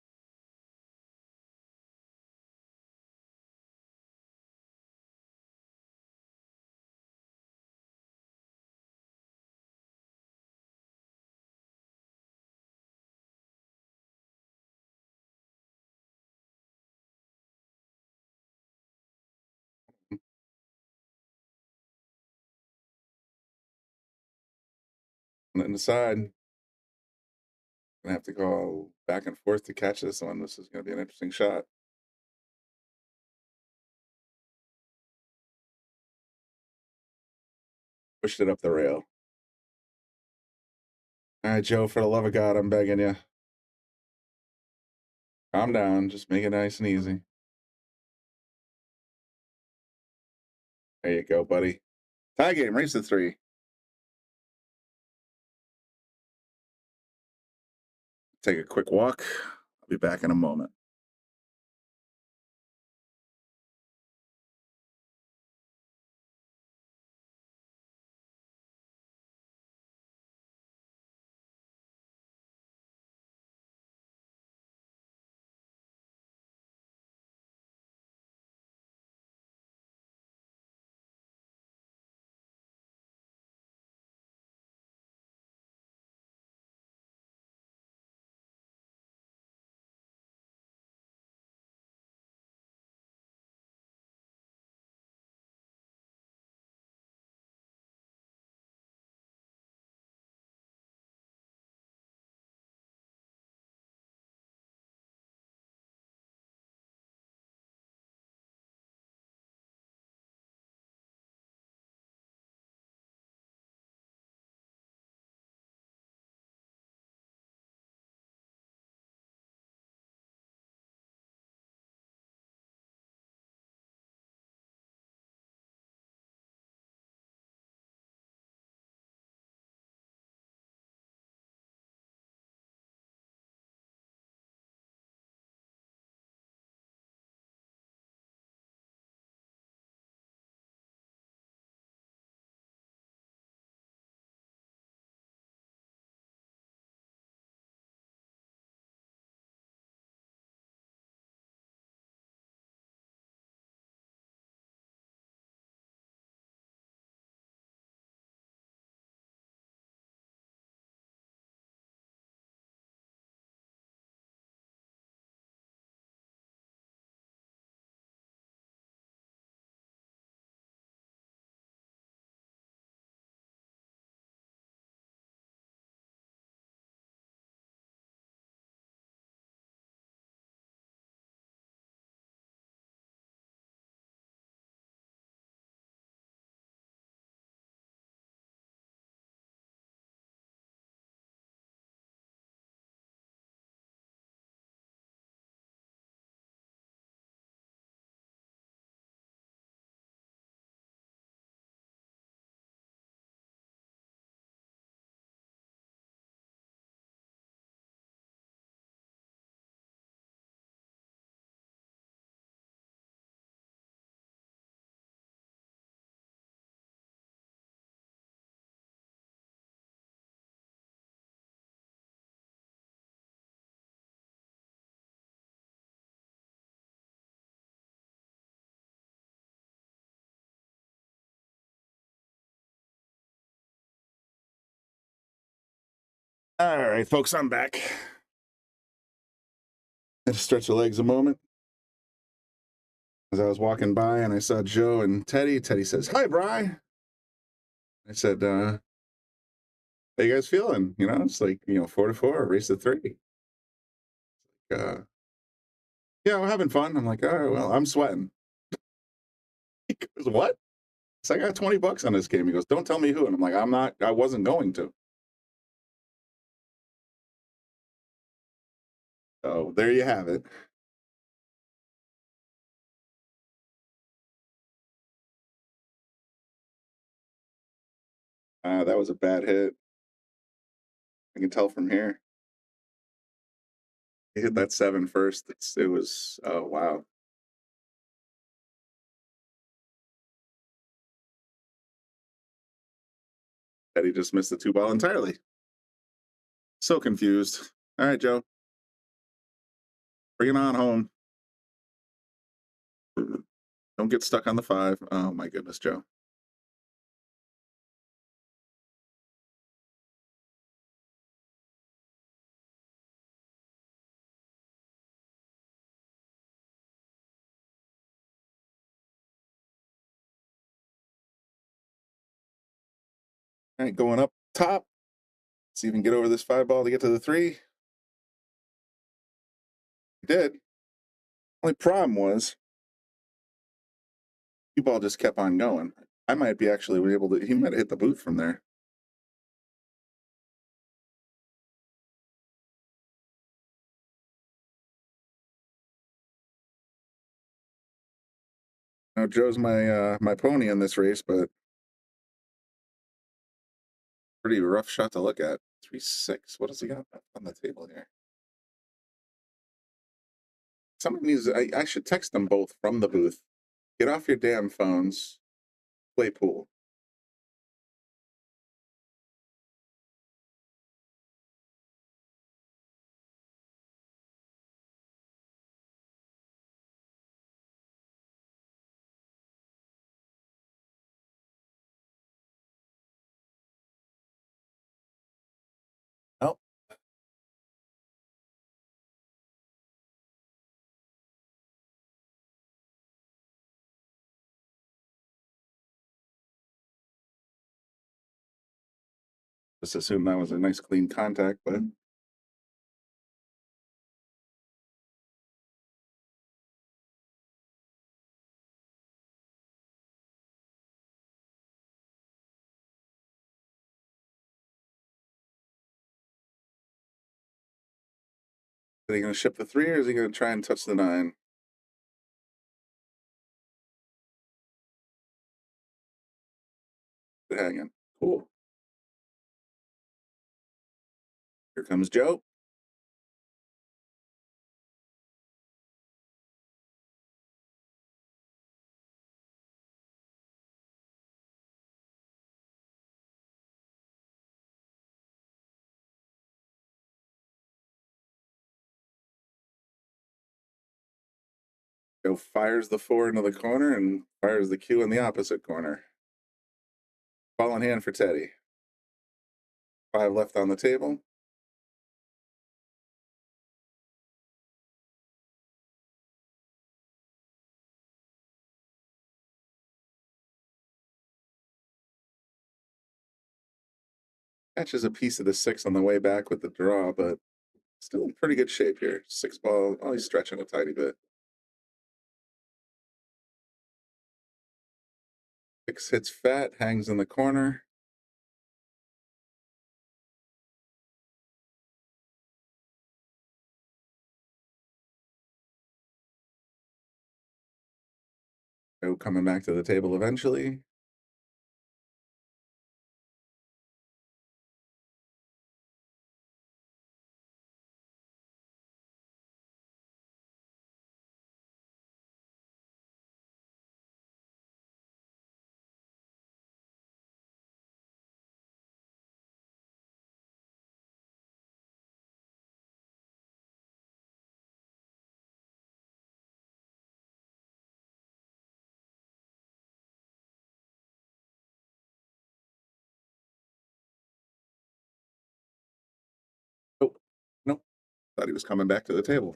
On the side, gonna have to go back and forth to catch this one. This is gonna be an interesting shot. Pushed it up the rail. All right, Joe, for the love of God, I'm begging you. Calm down. Just make it nice and easy. There you go, buddy. Tie game, race to 3. Take a quick walk. I'll be back in a moment. right, folks, I'm back. Had to stretch the legs a moment. As I was walking by and I saw Joe and Teddy, Teddy says, "Hi, Bri." I said, how you guys feeling? You know, it's like, 4-4, race to 3. Yeah, we're having fun. I'm like, all right, well, I'm sweating. He goes, what? So I got $20 on this game. He goes, don't tell me who. And I'm like, I wasn't going to. So there you have it. That was a bad hit. I can tell from here. He hit that 7 first. It was, oh, wow. Teddy just missed the 2-ball entirely. So confused. All right, Joe. Bring it on home. Don't get stuck on the 5. Oh, my goodness, Joe. All right, going up top. See if we can get over this 5-ball to get to the 3. We did. Only problem was, 2-ball just kept on going. I might be actually able to, he might have hit the booth from there. Now, Joe's my pony in this race, but pretty rough shot to look at. 3-6. What does he got on the table here? Somebody needs, I should text them both from the booth. Get off your damn phones. Play pool. Oh. Just assume that was a nice clean contact, but are they going to ship the 3 or is he going to try and touch the 9? Hanging. Cool. Here comes Joe. Joe fires the 4 into the corner and fires the cue in the opposite corner. Ball in hand for Teddy. 5 left on the table. Catches a piece of the 6 on the way back with the draw, but still in pretty good shape here. 6-ball. Oh, he's stretching a tiny bit. 6 hits fat, hangs in the corner. Joe coming back to the table eventually. Thought he was coming back to the table.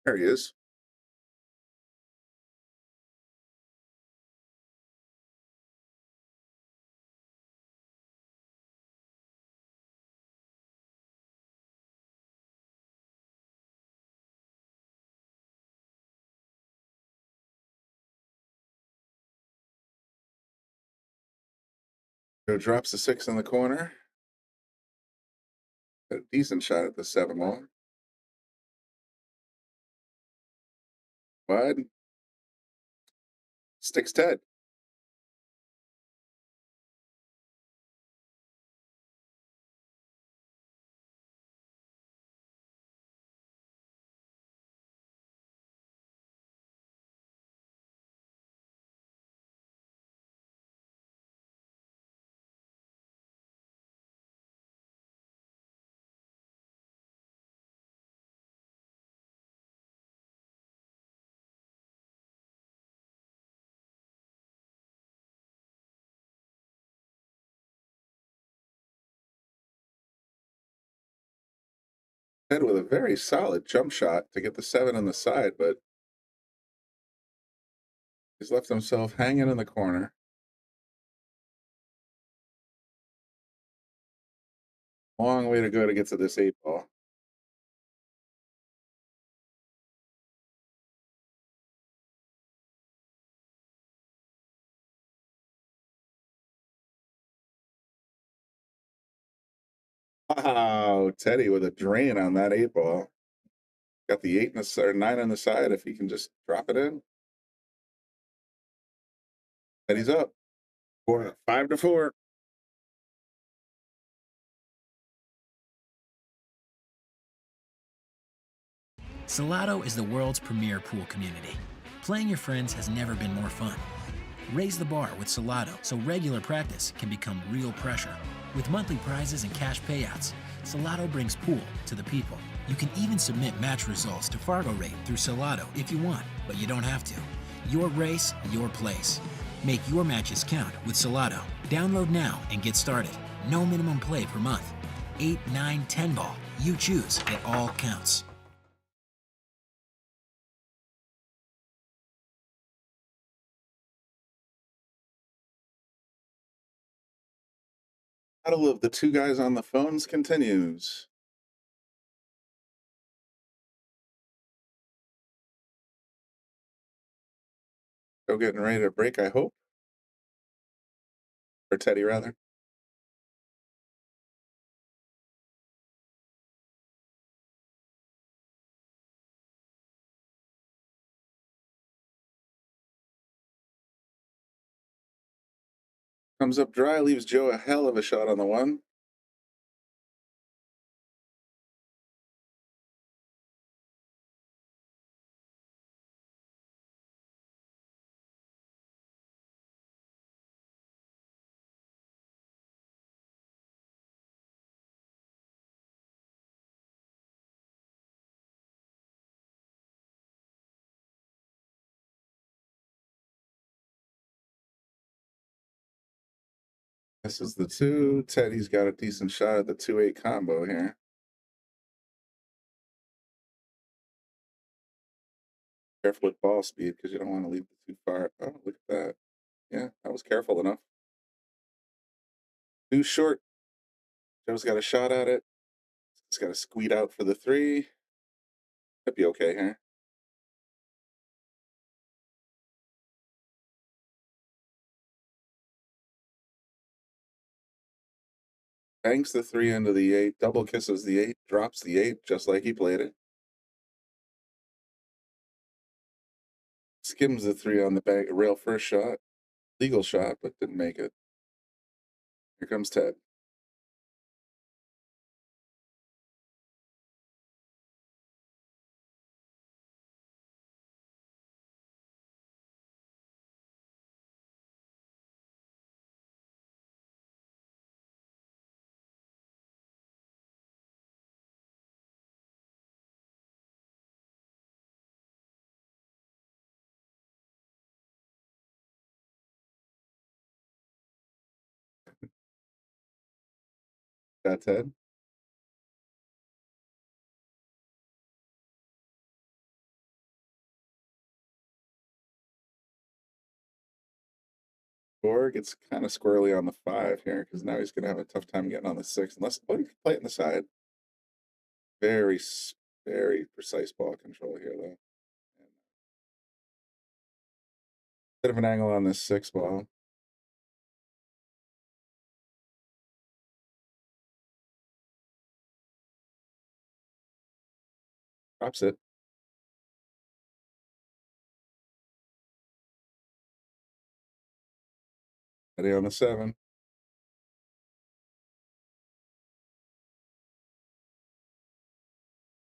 There he is. Joe drops the 6 in the corner. Got a decent shot at the 7 ball. Wide. Sticks Ted. Ted with a very solid jump shot to get the 7 on the side, but he's left himself hanging in the corner. Long way to go to get to this 8 ball. Wow, Teddy with a drain on that 8 ball. Got the 8 or 9 on the side if he can just drop it in. Teddy's up. 5-4. Salotto is the world's premier pool community. Playing your friends has never been more fun. Raise the bar with Salotto so regular practice can become real pressure. With monthly prizes and cash payouts, Salotto brings pool to the people. You can even submit match results to Fargo Rate through Salotto if you want, but you don't have to. Your race, your place. Make your matches count with Salotto. Download now and get started. No minimum play per month. 8, 9, 10 ball. You choose. It all counts. Battle of the 2 guys on the phones continues. Joe getting ready to break, I hope. Or Teddy, rather. Comes up dry, leaves Joe a hell of a shot on the 1. This is the 2. Teddy's got a decent shot at the 2-8 combo here. Careful with ball speed because you don't want to leave it too far. Oh, look at that. Yeah, that was careful enough. Too short. Joe's got a shot at it. He's got to squeeze out for the 3. Could be okay here. Banks the 3 into the 8. Double kisses the 8. Drops the 8 just like he played it. Skims the 3 on the bank rail first shot. Legal shot, but didn't make it. Here comes Ted. That Ted. Or gets kind of squirrely on the 5 here because now he's going to have a tough time getting on the 6 unless he can play it in the side. Very, very precise ball control here, though. Bit of an angle on this 6 ball. Drops it. Ready on the 7.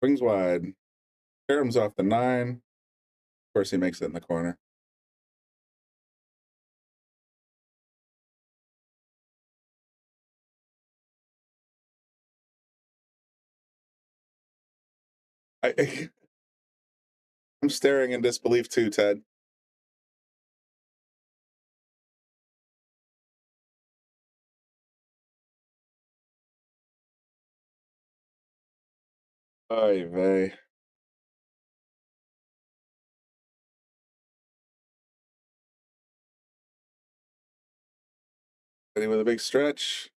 Swings wide. Karam's off the 9. Of course, he makes it in the corner. I'm staring in disbelief too, Ted. Oy vey. Ready with a big stretch.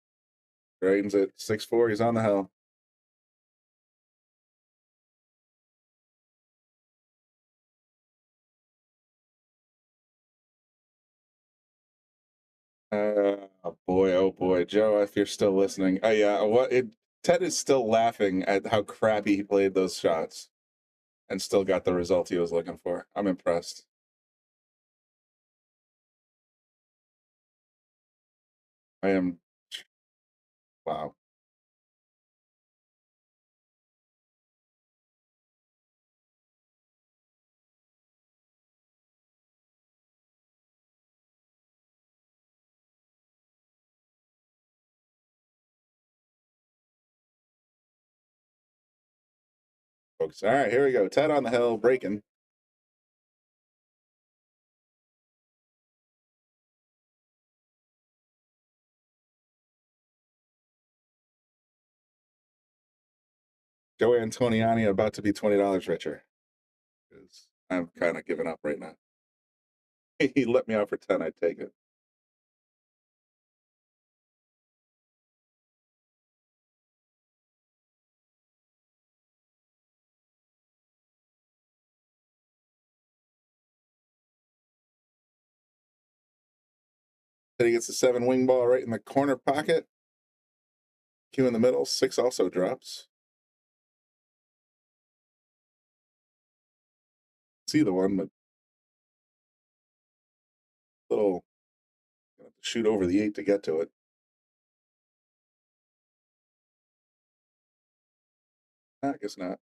Straightens it. 6-4. He's on the hell. Oh boy, Joe, if you're still listening. Oh yeah, Ted is still laughing at how crappy he played those shots and still got the result he was looking for. I'm impressed. I am. Wow. Folks. All right, here we go. Ted on the hill, breaking. Joe Antoniani about to be $20 richer. Because I'm kind of giving up right now. He let me out for 10, I'd take it. Then he gets a 7 wing ball right in the corner pocket. Cue in the middle. 6 also drops. See the one, but little shoot over the 8 to get to it. I guess not.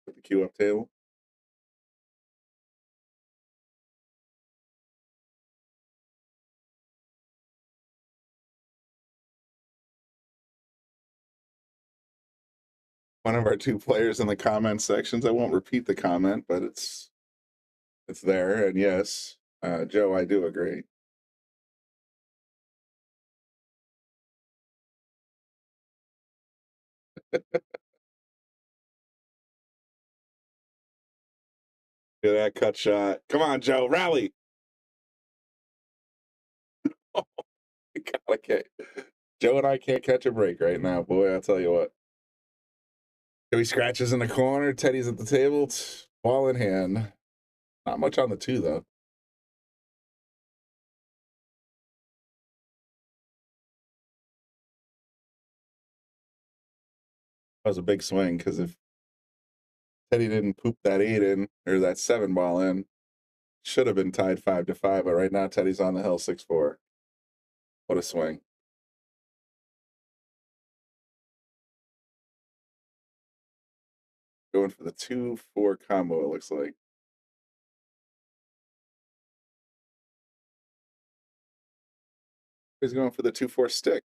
Put the cue up table. One of our 2 players in the comment sections. I won't repeat the comment, but it's there. And yes, Joe, I do agree. Look at that cut shot. Come on, Joe, rally. Oh, okay. Joe and I can't catch a break right now, boy. I'll tell you what. Joey scratches in the corner. Teddy's at the table. Ball in hand. Not much on the 2, though. That was a big swing because if Teddy didn't poop that 8 in, or that 7 ball in, should have been tied 5-5, but right now Teddy's on the hill 6-4. What a swing. Going for the 2-4 combo, it looks like. He's going for the 2-4 stick.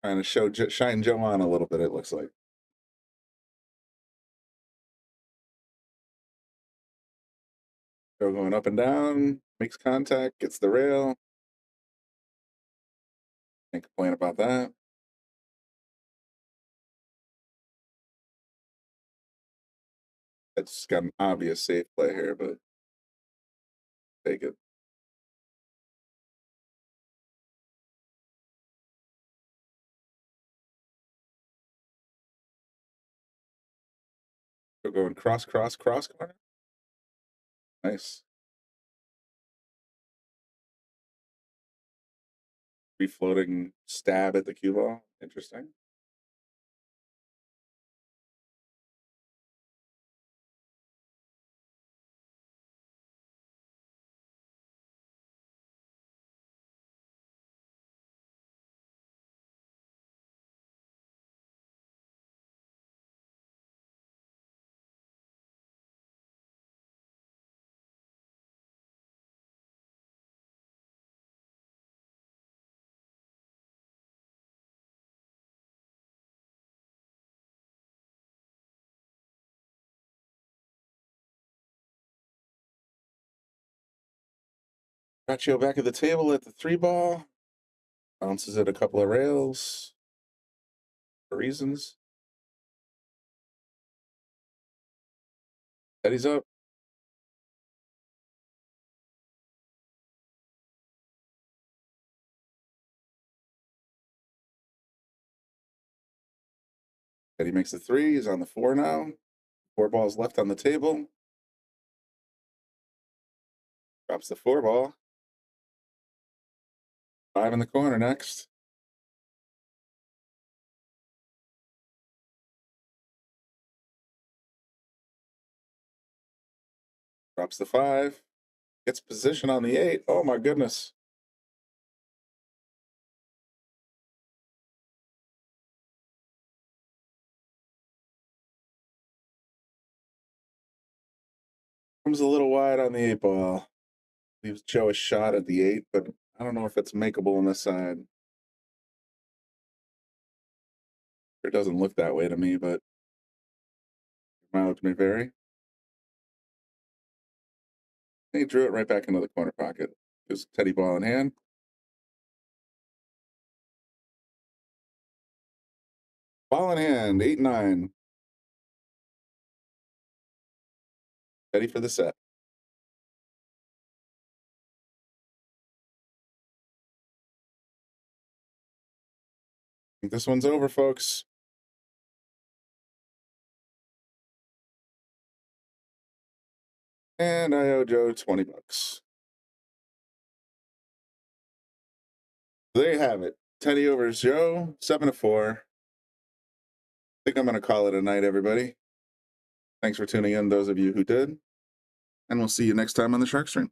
Trying to shine Joe on a little bit, it looks like. Joe going up and down, makes contact, gets the rail. Can't complain about that. It's got an obvious safe play here, but take it. We're going cross corner. Nice. Free floating stab at the cue ball. Interesting. Raccio back at the table at the 3-ball. Bounces it a couple of rails for reasons. Teddy's up. Teddy makes the 3. He's on the 4 now. 4 balls left on the table. Drops the 4 ball. 5 in the corner next. Drops the 5. Gets position on the 8. Oh my goodness. Comes a little wide on the 8 ball. Leaves Joe a shot at the 8, but I don't know if it's makeable on this side. It doesn't look that way to me, but mileage may vary. He drew it right back into the corner pocket. Just Teddy ball in hand. Ball in hand, 8-9. Ready for the set. I think this one's over, folks. And I owe Joe $20. There you have it. Teddy over Joe, 7-4. I think I'm going to call it a night, everybody. Thanks for tuning in, those of you who did. And we'll see you next time on the Shark Stream.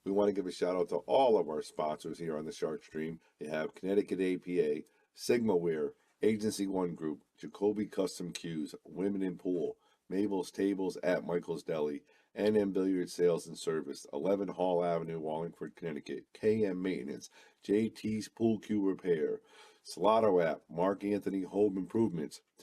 We want to give a shout out to all of our sponsors here on the Shark Stream. You have Connecticut APA, Sigma Wear, Agency One Group, Jacoby Custom Cues, Women in Pool, Mabel's Tables at Michael's Deli, NM Billiard Sales and Service, 11 Hall Avenue, Wallingford, Connecticut, KM Maintenance, JT's Pool Cue Repair, Salotto app, Mark Anthony Home Improvements,